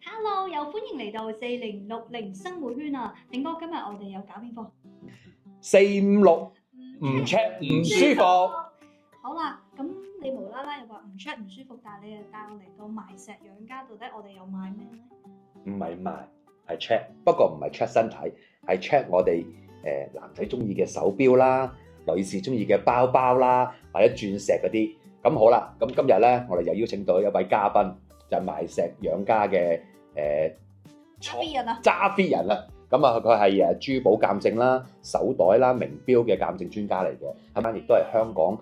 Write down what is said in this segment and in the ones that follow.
Hello，又歡迎嚟到4060生活圈啊！鼎哥，今日我哋有搞邊科456唔 check 唔舒服。好啦，咁你無啦啦又話唔 check 唔舒服，但係你又帶我嚟到埋石養家，到底我哋又買咩咧？唔係賣，係 check，不過唔係 check 身體，係 check 我哋男仔中意嘅手錶啦，女士中意嘅包包啦，或者鑽石嗰啲。咁好啦，咁今日咧，我哋又邀請到一位嘉賓，就係埋石養家嘅揸 fit 人啦。咁啊，佢係珠寶鑑證啦、手袋啦、名錶嘅鑑證專家嚟嘅，係咪？亦都係香港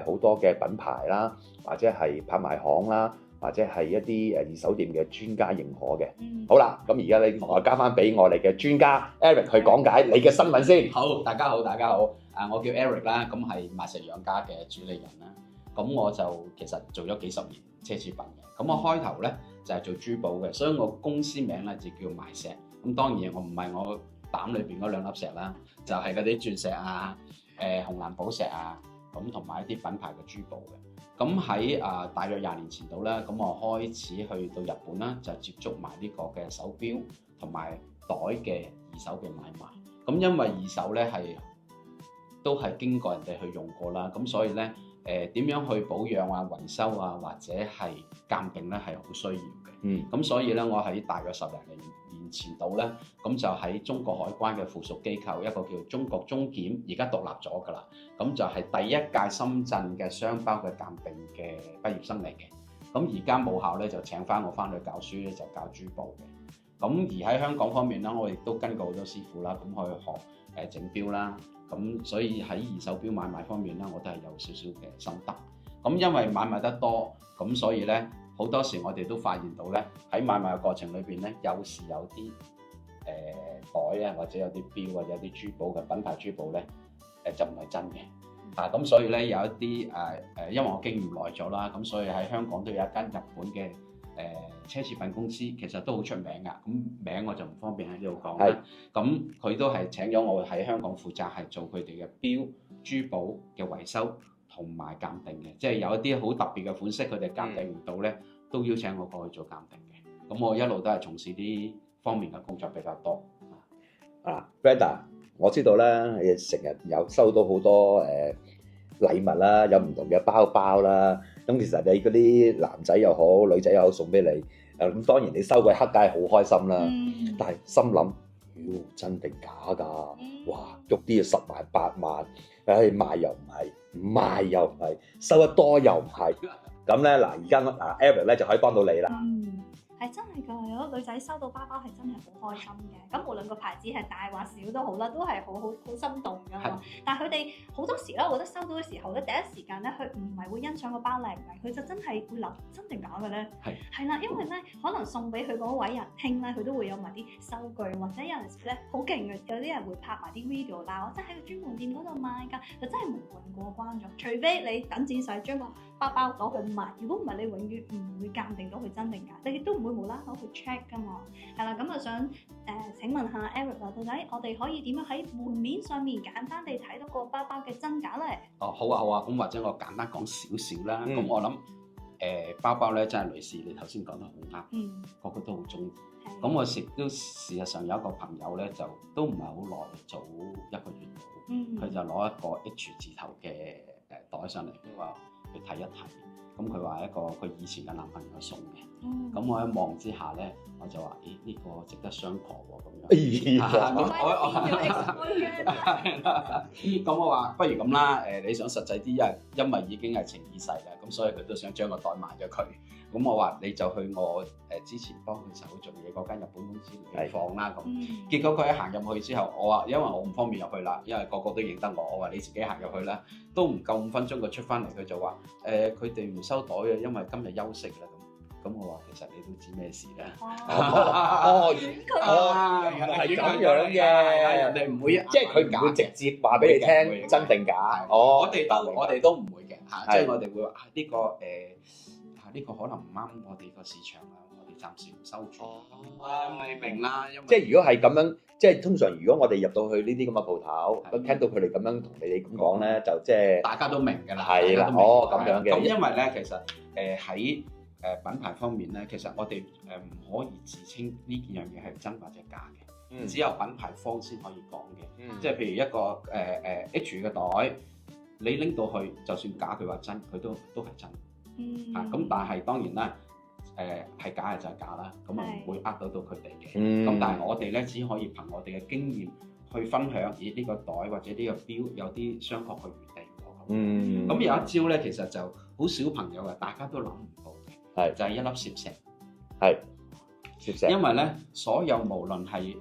好多嘅品牌啦，或者係拍賣行啦，或者係一啲二手店嘅專家認可嘅。好啦，咁而家你我交翻俾我哋嘅專家 Eric 去講解你嘅新聞先。好，大家好，大家好。我叫 Eric 啦，咁係埋石養家嘅主理人啦。咁我就其實做咗幾十年奢侈品嘅。咁我開頭咧就係做珠寶嘅，所以我公司名咧就叫埋石。咁當然我唔係我膽裏邊嗰兩粒石啦，就係嗰啲鑽石啊、紅藍寶石啊，咁同埋一啲品牌嘅珠寶嘅。咁喺大約20年前度啦，咁我開始去到日本啦，就接觸埋呢個嘅手錶同埋袋嘅二手嘅買賣。咁因為二手咧都係經過人哋去用過啦，咁所以咧點樣去保養啊、維修啊或者係鑑定咧係好需要嘅。咁所以咧我喺大約10年前度咧，咁就喺中國海關嘅附屬機構一個叫中國中檢，而家獨立咗㗎啦。咁就係第一屆深圳嘅雙包嘅鑑定嘅畢業生嚟嘅。咁而家母校咧就請翻我翻去教書咧，就教珠寶嘅。咁而喺香港方面咧，我亦都跟過好多師傅啦，咁去學整錶啦。咁所以喺二手錶買賣方面咧，我都係有少少嘅心得。咁因為買賣得多，咁所以咧好多時我哋都發現到咧喺買賣嘅過程裏邊咧，有時有啲袋啊，或者有啲錶或者有啲珠寶嘅品牌珠寶咧就唔係真嘅。咁所以咧有一啲因為我經驗耐咗啦，咁所以喺香港都有一間日本嘅奢侈品公司，其實都好出名㗎。咁名我就唔方便喺呢度講啦。咁佢都係請咗我喺香港負責係做佢哋嘅錶珠寶嘅維修同埋鑑定嘅，即係有一啲好特別嘅款式，佢哋鑑定唔到咧，都邀請我過去做鑑定嘅。咁我一路都係從事呢方面嘅工作比較多。Brenda， 我知道咧，你成日有收到好多禮物啦，有唔同嘅包包啦。咁其實你嗰啲男仔又好，女仔又好送俾你，咁當然你收佢黑梗係好開心啦。但係心諗，真定假㗎？哇，喐啲要10萬8萬，賣又唔係，唔賣又唔係，收得多又唔係。咁咧嗱，而家Eric 咧就可以幫到你啦。係真係㗎，有啲女仔收到包包係真係好開心嘅。咁無論個牌子係大或小都好啦，都係好心動㗎嘛。但係佢哋好多時咧，我覺得收到嘅時候咧，第一時間咧，佢唔係會欣賞個包靚唔靚，佢就真係會諗真定假嘅咧。係啦，因為咧可能送俾佢嗰位人聽咧，佢都會有埋啲收據，或者有陣時咧好勁嘅，有啲人會拍埋啲 video 啦，我真係喺個專門店嗰度買㗎，就真係無緣過關咗。除非你等錢使將個包包攞去賣，如果唔係你永遠唔會鑑定到佢真定假，你亦都唔會無啦啦去 check 㗎嘛。係啦，咁就想請問下 Eric 啦，到底我哋可以點樣喺門面上面簡單地睇到個包包嘅真假咧？好啊，咁或者我簡單講少少啦。咁我諗包包咧真係女士，你頭先講得好啱，個個都好中意。咁我事實上有一個朋友咧，就都唔係好耐，早1個月到，佢就攞一個 H 字頭嘅袋上嚟，佢話去睇一睇。咁佢話一個佢以前嘅男朋友送嘅。咁我一望之下咧，我就話：呢個值得商榷喎咁樣。咁我話不如咁啦，你想實際啲，因為已經係情已逝啦，咁所以佢都想將個袋賣咗佢。咁我話你就去我之前幫佢手做嘢嗰間日本公司嚟放啦咁。結果佢一行入去之後，我話因為我唔方便入去啦，因為個個都認得我。我話你自己行入去啦，都唔夠5分鐘，佢出翻嚟，佢就話佢哋唔收袋嘅，因為今日休息啦咁。咁我話其實你都知咩事啦。係咁樣嘅，人哋唔會，即係佢唔會直接話俾你聽真定假。我哋都唔會嘅嚇，即係我哋會話呢個可能唔啱我哋個市場啊，我哋暫時唔收住。你明啦，因為即係如果係咁樣，即係通常如果我哋入到去呢啲咁嘅鋪頭，咁聽到佢哋咁樣同你哋咁講咧，就即係大家都明㗎啦。係啦，咁樣嘅。咁因為咧，其實喺品牌方面咧，其實我哋唔可以自稱呢件樣嘢係真或者假嘅，只有品牌方先可以講嘅。即係譬如一個H 嘅袋，你拎到去，就算假佢話真，佢都係真。咁但係當然啦，係假就係假啦，咁啊唔會呃到佢哋嘅。咁但係我哋咧只可以憑我哋嘅經驗去分享，咦呢個袋或者呢個錶有啲雙確嘅餘地喎。咁有一招咧，其實就好小朋友嘅，大家都諗唔到嘅，就係一粒攝石。攝石。因為咧，所有無論係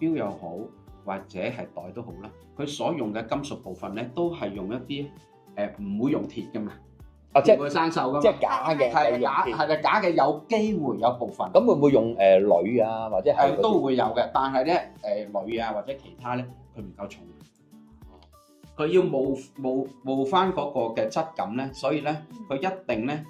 錶又好，或者係袋都好啦，佢所用嘅金屬部分咧，都係用一啲唔會用鐵嘅嘛。即係會生鏽㗎嘛，即係假嘅，係假嘅，有機會有部分。咁會唔會用鋁啊，或者係都會有嘅，但係咧鋁啊或者其他咧，佢唔夠重，佢要冒翻嗰個嘅質感咧，所以咧佢一定咧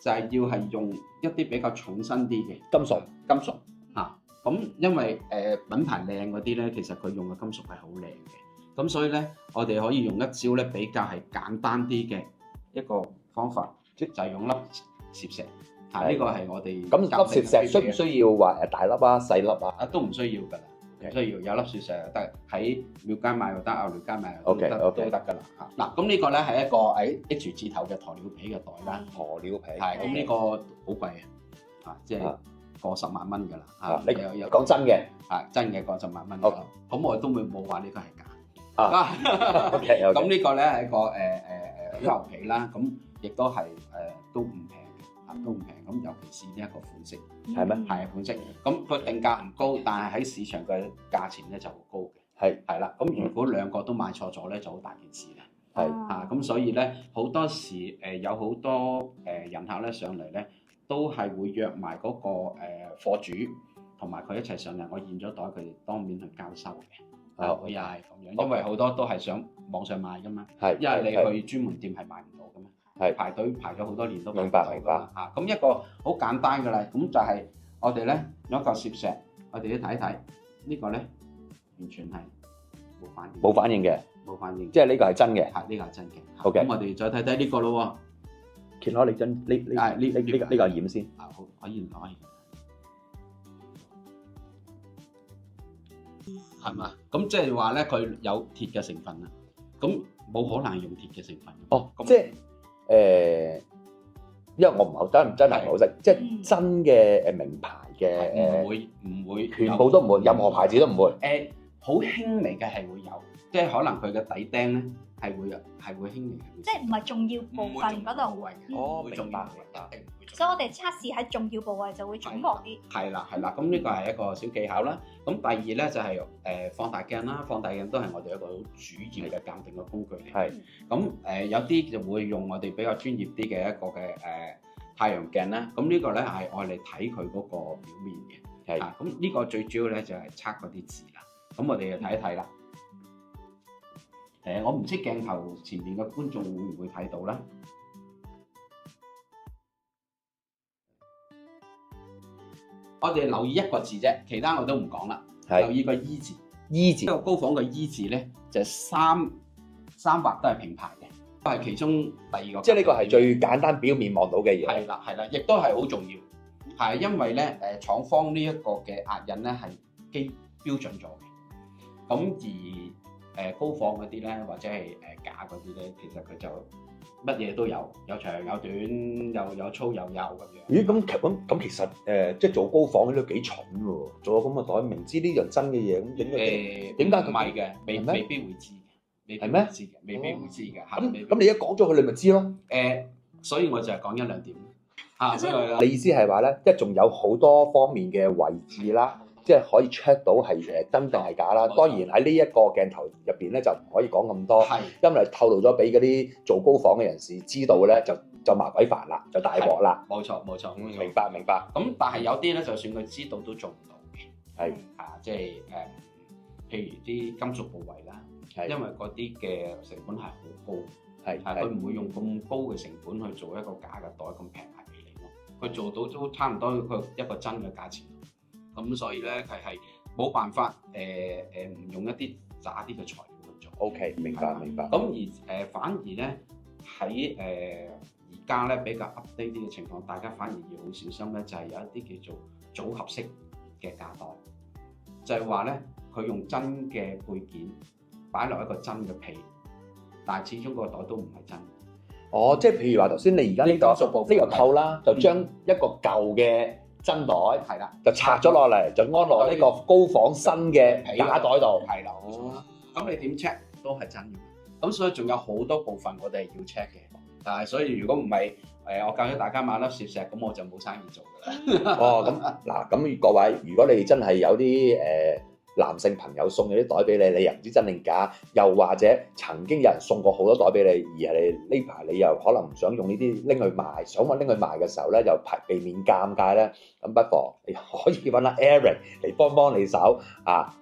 就係要係用一啲比較重身啲嘅金屬嚇。咁因為品牌靚嗰啲咧，其實佢用嘅金屬係好靚嘅，咁所以咧我哋可以用一招咧比較係簡單啲嘅一個方法，就係用粒攝石。呢個係我哋咁粒攝石需唔需要話大粒啊細粒啊？都唔需要㗎啦，唔需要有粒攝石就得，喺廟街買又得，牛寮街買又得，都得㗎啦嚇。嗱，咁呢個咧係一個喺 H 字頭嘅鴕鳥皮嘅袋啦，鴕鳥皮係咁呢個好貴啊，即係過10萬蚊㗎啦嚇。你講真嘅真嘅過10萬蚊㗎啦，咁我都冇話呢個係假。咁呢個咧係一個牛皮啦，咁亦都係都唔平嘅，都唔平。咁尤其是呢一個款式，係咩？係款式。咁佢定價唔高，但係喺市場嘅價錢咧就好高嘅。係啦。咁如果兩個都買錯咗咧，就好大件事啦。咁所以咧好多時有好多人客咧上嚟咧，都係會約埋嗰個貨主同埋佢一齊上嚟，我驗咗袋，佢哋當面去交收嘅。我又係咁樣，因為好多都係想網上買噶嘛，因為你去專門店係買唔到噶嘛，排隊排咗好多年都買唔到。明白嚇。咁一個好簡單噶啦，咁就係我哋咧有一嚿攝石，我哋要睇一睇呢個咧，完全係冇反應嘅，即係呢個係真嘅。係呢個係真嘅。OK，咁我哋再睇睇呢個咯喎，揭開你真呢個驗先。好，可以。係嘛？咁即係話咧，佢有鐵嘅成分啦。咁冇可能用鐵嘅成分。即係因為我唔係真係唔好識，即係真嘅名牌嘅唔會，全部都唔會，任何牌子都唔會。好輕微嘅係會有，即係可能佢嘅底釘咧係會輕微嘅。即係唔係重要部分嗰度。明白。所以我哋測試喺重要部位就會準確啲。係啦，咁呢個係一個小技巧啦。咁第二咧就係放大鏡啦，放大鏡都係我哋一個好主要嘅鑑定嘅工具嚟。咁有啲就會用我哋比較專業啲嘅一個嘅太陽鏡啦。咁呢個咧係愛嚟睇佢嗰個表面嘅。咁呢個最主要咧就係測嗰啲字啦。咁我哋就睇一睇啦。我唔知鏡頭前面嘅觀眾會唔會睇到啦？我哋留意一個字啫，其他我都唔講啦。留意個 E 字，呢個高仿嘅 E 字咧，就係三畫都係平排嘅，都係其中第二個。即係呢個係最簡單表面望到嘅嘢。係啦，亦都係好重要。係因為咧廠方呢一個嘅壓印咧係標準咗嘅。咁而高仿嗰啲咧，或者係假嗰啲咧，其實佢就乜嘢都有，有長有短，有粗有幼咁樣。咦？咁其實即係做高仿嗰啲都幾蠢喎，做咗咁嘅袋，明知呢樣真嘅嘢，咁點解唔係嘅？未必會知嘅，係咩？未必會知嘅。咁你一講咗佢，你咪知咯。所以我就係講一兩點。你意思係話咧，即係仲有好多方面嘅位置啦。即係可以 check 到係真定係假啦。當然喺呢一個鏡頭入邊咧就唔可以講咁多，因為透露咗俾嗰啲做高仿嘅人士知道咧，就麻鬼煩啦，就大鑊啦。冇錯。明白。咁但係有啲咧，就算佢知道都做唔到嘅。即係譬如啲金屬部位啦，因為嗰啲嘅成本係好高，佢唔會用咁高嘅成本去做一個假嘅袋咁平賣俾你咯。佢做到都差唔多佢一個真嘅價錢。咁所以咧，佢係冇辦法唔用一啲渣啲嘅材料去做。OK，明白。咁而反而咧喺而家咧比較 update 啲嘅情況，大家反而要好小心咧，就係有一啲叫做組合式嘅架袋，就係話咧佢用真嘅配件擺落一個真嘅皮，但係始終個袋都唔係真。哦，即係譬如話頭先你而家呢個扣啦，就將一個舊嘅真袋係啦，就拆咗落嚟，就安落呢個高仿新嘅假袋度。係啦，咁你點 check 都係真嘅。咁所以仲有好多部分我哋係要 check 嘅。但係所以如果唔係我教咗大家買粒攝石，咁我就冇生意做㗎啦。哦，咁嗱，咁各位，如果你真係有啲男性朋友送咗啲袋俾你，你又唔知真定假，又或者曾經有人送過好多袋俾你，而係你呢排你又可能唔想用呢啲拎去賣，想揾拎去賣嘅時候咧，又避免尷尬咧，咁不妨你可以揾阿 Eric 嚟幫你手啊！